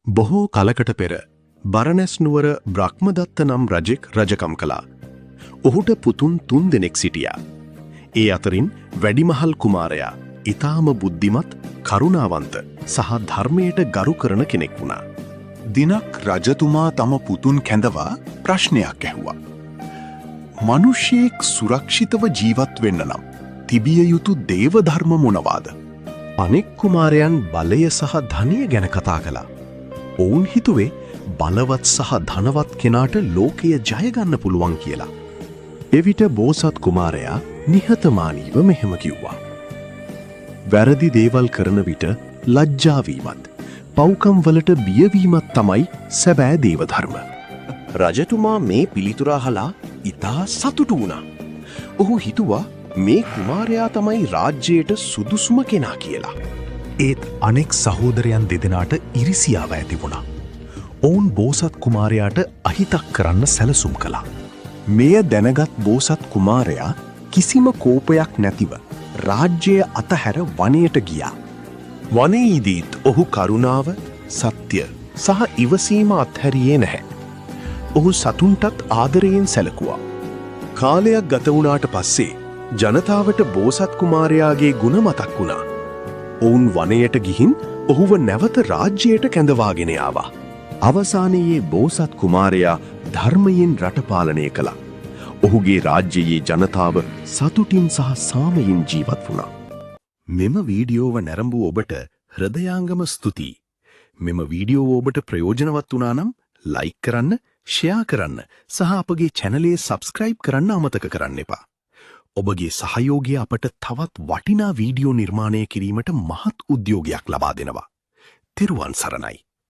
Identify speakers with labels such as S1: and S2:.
S1: බොහෝ කලකට පෙර බරණැස් නුවර බ්‍රහ්මදත්ත නම් රජෙක් රජකම් කළා. ඔහුට පුතුන් 3 දෙනෙක් සිටියා. ඒ අතරින් වැඩිමහල් කුමාරයා ඊටාම බුද්ධිමත්, කරුණාවන්ත සහ ධර්මයට ගරු කරන කෙනෙක් වුණා.
S2: දිනක් රජතුමා තම පුතුන් කැඳවා ප්‍රශ්නයක් ඇහුවා. මිනිසෙක් සුරක්ෂිතව ජීවත් වෙන්න නම් තිබිය යුතු දේව ධර්ම මොනවාද?
S1: අනෙක් කුමාරයන් බලය සහ ධනිය ගැන කතා කළා. ඔවුන් හිතුවේ බලවත් සහ ධනවත් කෙනාට ලෝකය ජය ගන්න පුළුවන් කියලා. එවිට බෝසත් කුමාරයා නිහතමානීව මෙහෙම කිව්වා. වැරදි දේවල් කරන විට ලැජ්ජා වීමත්, පව්කම් වලට බියවීමත් තමයි සැබෑ දේව ධර්ම. රජතුමා මේ පිළිතුර අහලා ඉතා සතුටු වුණා. ඔහු හිතුවා මේ කුමාරයා තමයි රාජ්‍යයට සුදුසුම කෙනා කියලා.
S2: ඒත් අනෙක් සහෝදරයන් දෙදෙනාට ඉරිසියාව ඇති වුණා. ඔවුන් බෝසත් කුමාරයාට අහිතක් කරන්න සැලසුම් කළා. මෙය දැනගත් බෝසත් කුමාරයා කිසිම කෝපයක් නැතිව රාජ්‍යය අතහැර වනයට ගියා.
S1: වනයේදීත් ඔහු කරුණාව, සත්‍ය සහ ඉවසීම අත්හැරියේ නැහැ. ඔහු සතුන්ටත් ආදරයෙන් සැලකුවා. කාලයක් ගත වුණාට පස්සේ ජනතාවට බෝසත් කුමාරයාගේ ගුණ මතක් වුණා. ඔවුන් වනයට ගිහින් ඔහුව නැවත රාජ්‍යයට කැඳවාගෙන ආවා. අවසානයේ බෝසත් කුමාරයා ධර්මයෙන් රට පාලනය කළා. ඔහුගේ රාජ්‍යයේ ජනතාව සතුටින් සහ සාමයෙන් ජීවත් වුණා. මෙම වීඩියෝව නැරඹු ඔබට හෘදයාංගම ස්තුතියි. මෙම වීඩියෝව ඔබට ප්‍රයෝජනවත් වුණා නම් ලයික් කරන්න, ෂෙයා කරන්න සහ අපගේ චැනලේ සබ්ස්ක්‍රයිබ් කරන්න අමතක කරන්න එපා. ඔබගේ සහයෝගය අපට තවත් වටිනා වීඩියෝ නිර්මාණය කිරීමට මහත් උද්‍යෝගයක් ලබා දෙනවා. තෙරුවන් සරණයි.